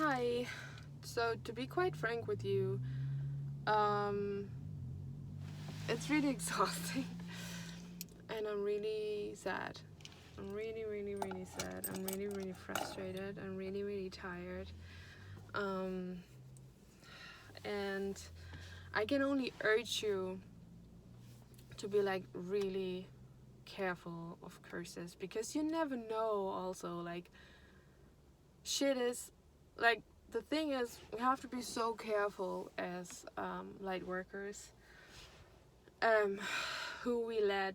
Hi. So to be quite frank with you, um, it's really exhausting, and I'm really sad. I'm really, really, really sad. I'm really, really frustrated. I'm really, really tired. Um, and I can only urge you to be like really careful of curses because you never know. Also, like shit is like the thing is we have to be so careful as light workers, um, who we let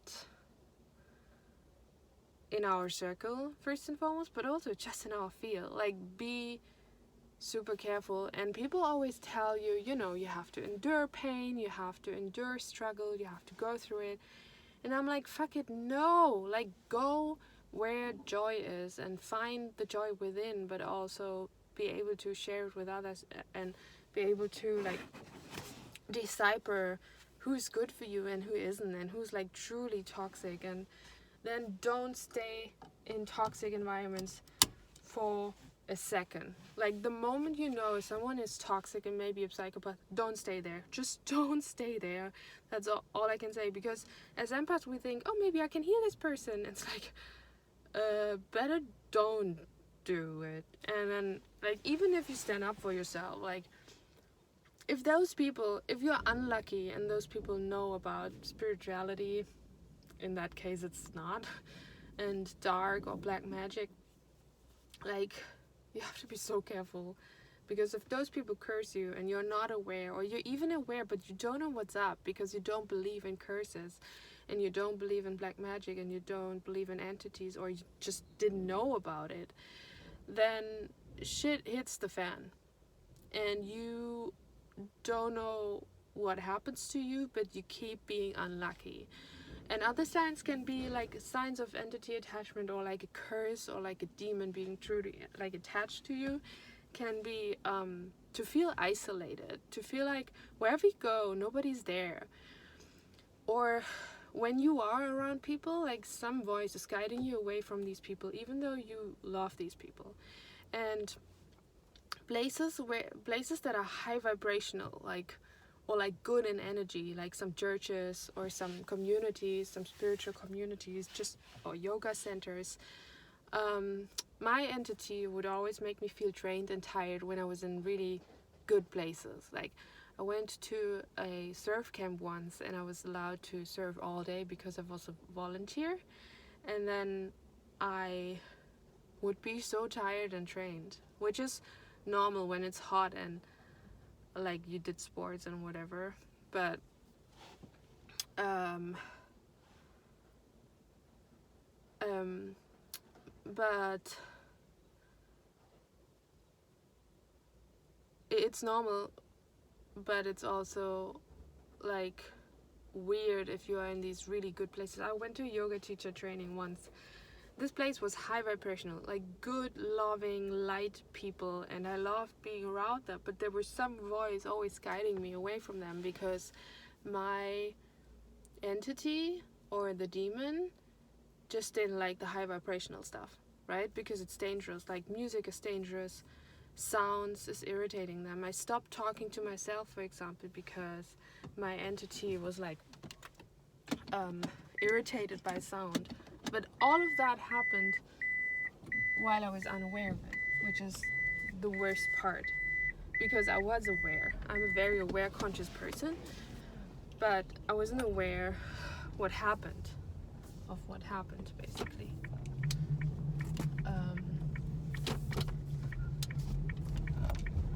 in our circle first and foremost, but also just in our field. Like, be super careful. And people always tell you, you have to endure pain, you have to endure struggle, you have to go through it. And I'm like, fuck it, no. Like, go where joy is and find the joy within, but also be able to share it with others and be able to like decipher who's good for you and who isn't, and who's like truly toxic. And then don't stay in toxic environments for a second. Like, the moment you know someone is toxic and maybe a psychopath, don't stay there. Just don't stay there. That's all I can say. Because as empaths, we think, oh, maybe I can heal this person. It's like, better don't do it. And then, like, even if you stand up for yourself, like, if you're unlucky and those people know about spirituality, in that case it's not, and dark or black magic, like, you have to be so careful. Because if those people curse you and you're not aware, or you're even aware but you don't know what's up because you don't believe in curses and you don't believe in black magic and you don't believe in entities, or you just didn't know about it, then shit hits the fan and you don't know what happens to you, but you keep being unlucky. And other signs can be like signs of entity attachment, or like a curse, or like a demon being truly like attached to you. Can be to feel isolated, to feel like wherever you go, nobody's there. Or when you are around people, like some voice is guiding you away from these people, even though you love these people. And places that are high vibrational, like, or like good in energy, like some churches or some communities, some spiritual communities, just, or yoga centers. My entity would always make me feel drained and tired when I was in really good places. Like, I went to a surf camp once and I was allowed to surf all day because I was a volunteer, and then I would be so tired and drained, which is normal when it's hot and like you did sports and whatever. But um um but it's normal, but it's also like weird if you are in these really good places. I went to yoga teacher training once. This place was high vibrational, like good, loving, light people, and I loved being around them, but there was some voice always guiding me away from them because my entity or the demon just didn't like the high vibrational stuff, right? Because it's dangerous. Like, music is dangerous, sounds is irritating them. I stopped talking to myself, for example, because my entity was like irritated by sound. But all of that happened while I was unaware of it, which is the worst part. Because I was aware. I'm a very aware, conscious person, but I wasn't aware what happened, basically.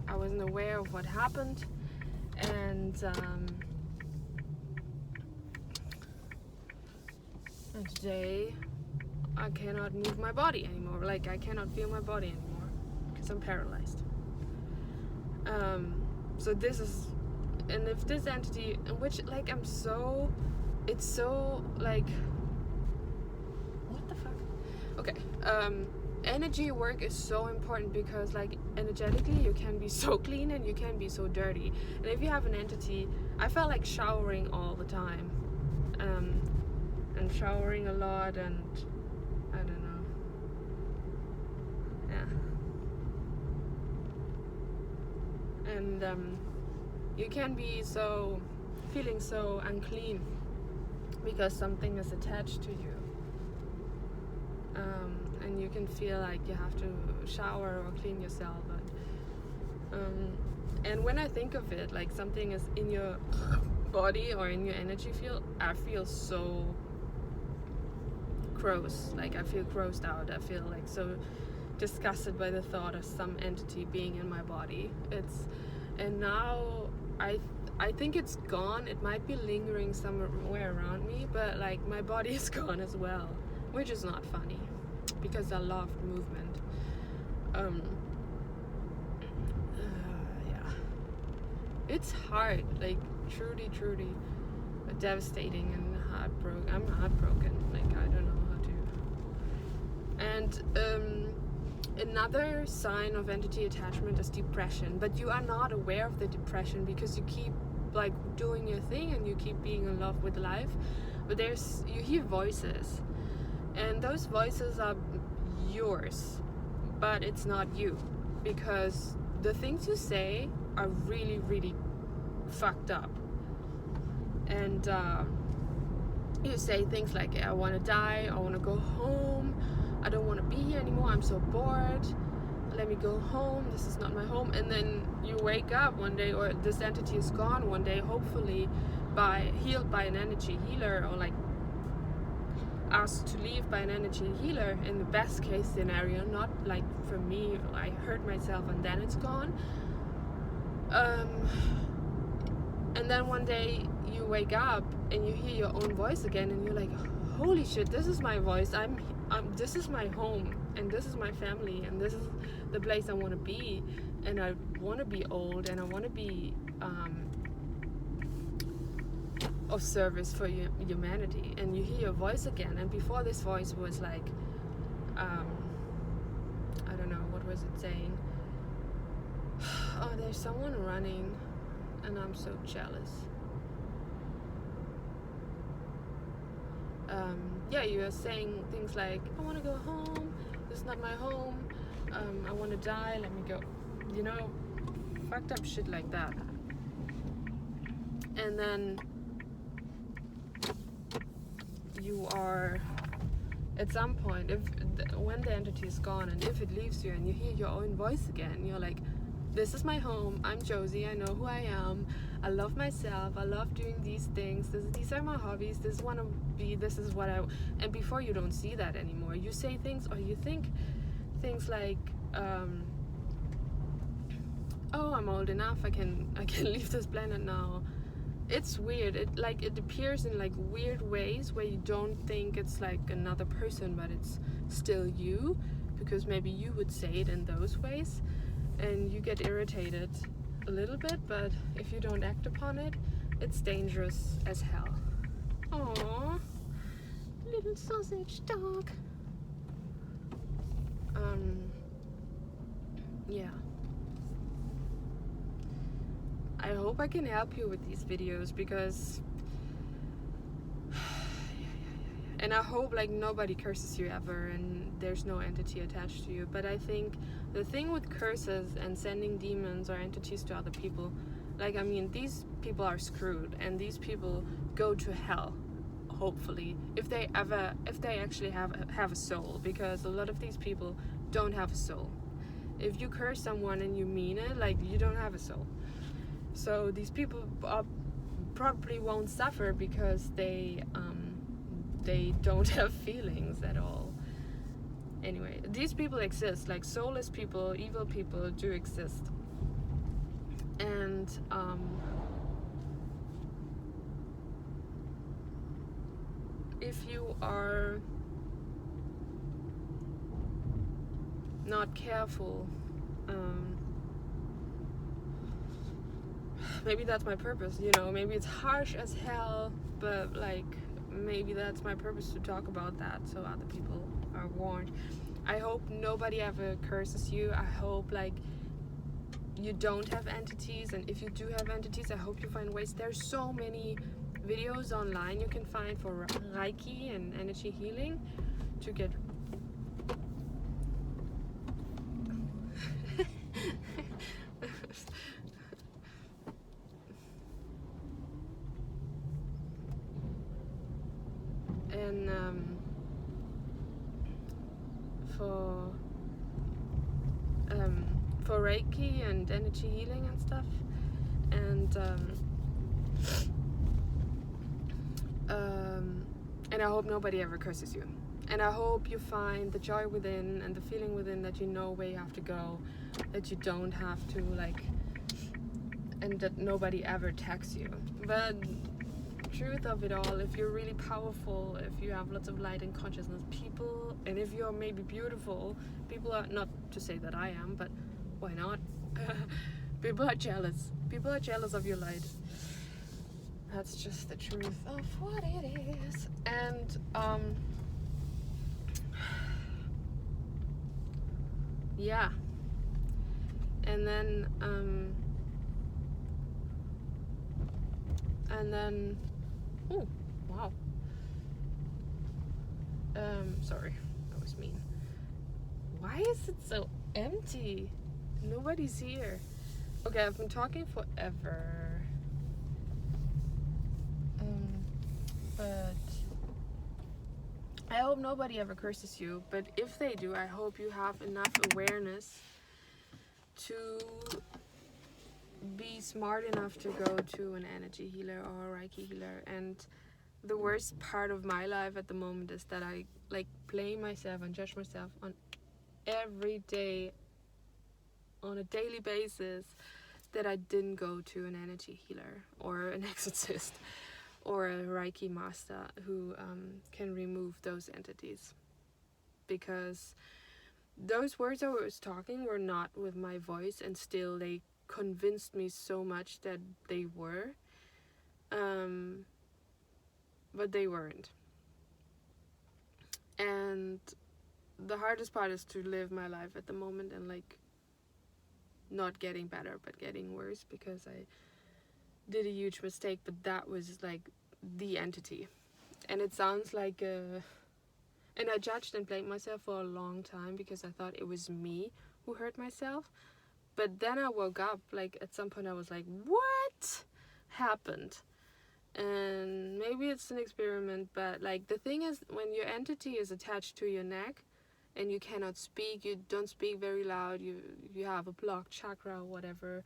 I wasn't aware of what happened, and today I cannot move my body anymore. Like, I cannot feel my body anymore because I'm paralyzed. So this is, and if this entity, which, like, it's so like, what the fuck? Okay. Energy work is so important because, like, energetically you can be so clean and you can be so dirty. And if you have an entity, I felt like showering all the time, and showering a lot, and I don't know. Yeah. and you can be feeling so unclean because something is attached to you, and you can feel like you have to shower or clean yourself. And when I think of it, like something is in your body or in your energy field, I feel so gross. Like I feel grossed out. I feel like so disgusted by the thought of some entity being in my body. And now I think it's gone. It might be lingering somewhere around me, but like my body is gone as well, which is not funny because I love movement. Yeah, it's hard, like truly devastating and heartbroken. I'm heartbroken. Like I don't know how to. And another sign of entity attachment is depression, but you are not aware of the depression because you keep like doing your thing and you keep being in love with life. But you hear voices, and those voices are yours, but it's not you, because the things you say are really fucked up. And you say things like, I want to die, I want to go home, I don't want to be here anymore, I'm so bored, let me go home, this is not my home. And then you wake up one day, or this entity is gone one day, hopefully healed by an energy healer, or like asked to leave by an energy healer in the best case scenario. Not like for me, I hurt myself and then it's gone. And then one day you wake up and you hear your own voice again, and you're like, holy shit, this is my voice. This is my home, and this is my family, and this is the place I want to be, and I want to be old, and I want to be of service for humanity. And you hear your voice again, and before this voice was like, I don't know, what was it saying? Oh, there's someone running, and I'm so jealous. Yeah, you are saying things like, I want to go home, this is not my home, I want to die, let me go. You know, fucked up shit like that. And then you are, at some point, when the entity is gone, and if it leaves you and you hear your own voice again, you're like, this is my home, I'm Josie, I know who I am, I love myself, I love doing these things, these are my hobbies, this is what I be, this is what I. And before, you don't see that anymore. You say things, or you think things like, oh, I'm old enough, I can leave this planet now. It's weird. It appears in like weird ways where you don't think it's like another person, but it's still you, because maybe you would say it in those ways. And you get irritated a little bit, but if you don't act upon it, it's dangerous as hell. Aww, little sausage dog. Yeah. I hope I can help you with these videos, because and I hope like nobody curses you ever and there's no entity attached to you. But I think the thing with curses and sending demons or entities to other people, like, I mean, these people are screwed, and these people go to hell, hopefully, if they actually have a soul, because a lot of these people don't have a soul. If you curse someone and you mean it, like, you don't have a soul. So these people probably won't suffer because they don't have feelings at all. Anyway, these people exist, like soulless people, evil people do exist. And if you are not careful, maybe that's my purpose, you know, maybe it's harsh as hell, but like, maybe that's my purpose, to talk about that so other people are warned. I hope nobody ever curses you. I hope like you don't have entities, and if you do have entities, I hope you find ways. There's so many videos online you can find for Reiki and energy healing to get then for Reiki and energy healing and stuff, and I hope nobody ever curses you. And I hope you find the joy within and the feeling within, that you know where you have to go, that you don't have to and that nobody ever attacks you. But truth of it all, if you're really powerful, if you have lots of light and consciousness, people, and if you're maybe beautiful, people are, not to say that I am, but why not? People are jealous. People are jealous of your light. That's just the truth of what it is. And yeah. And then oh wow. Sorry, that was mean. Why is it so empty? Nobody's here. Okay, I've been talking forever. But I hope nobody ever curses you. But if they do, I hope you have enough awareness to be smart enough to go to an energy healer or a Reiki healer. And the worst part of my life at the moment is that I blame myself and judge myself on every day, on a daily basis, that I didn't go to an energy healer or an exorcist or a Reiki master who can remove those entities. Because those words I was talking were not with my voice, and still they convinced me so much that they were. But they weren't. And the hardest part is to live my life at the moment and not getting better but getting worse, because I did a huge mistake, but that was the entity. And it sounds like and I judged and blamed myself for a long time because I thought it was me who hurt myself. But then I woke up, at some point I was like, what happened? And maybe it's an experiment, but the thing is, when your entity is attached to your neck and you cannot speak, you don't speak very loud, you have a blocked chakra or whatever,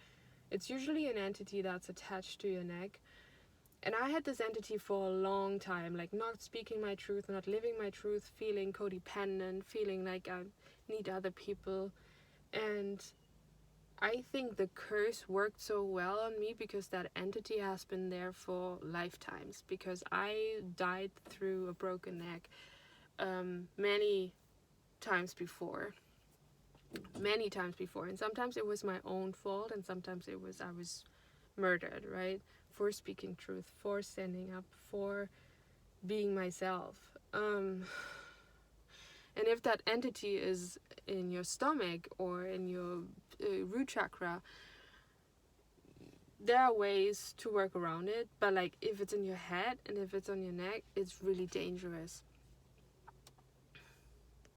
it's usually an entity that's attached to your neck. And I had this entity for a long time, not speaking my truth, not living my truth, feeling codependent, feeling like I need other people. And I think the curse worked so well on me because that entity has been there for lifetimes, because I died through a broken neck many times before, and sometimes it was my own fault, and sometimes I was murdered, right, for speaking truth, for standing up, for being myself. And if that entity is in your stomach or in your root chakra, there are ways to work around it. But if it's in your head and if it's on your neck, it's really dangerous.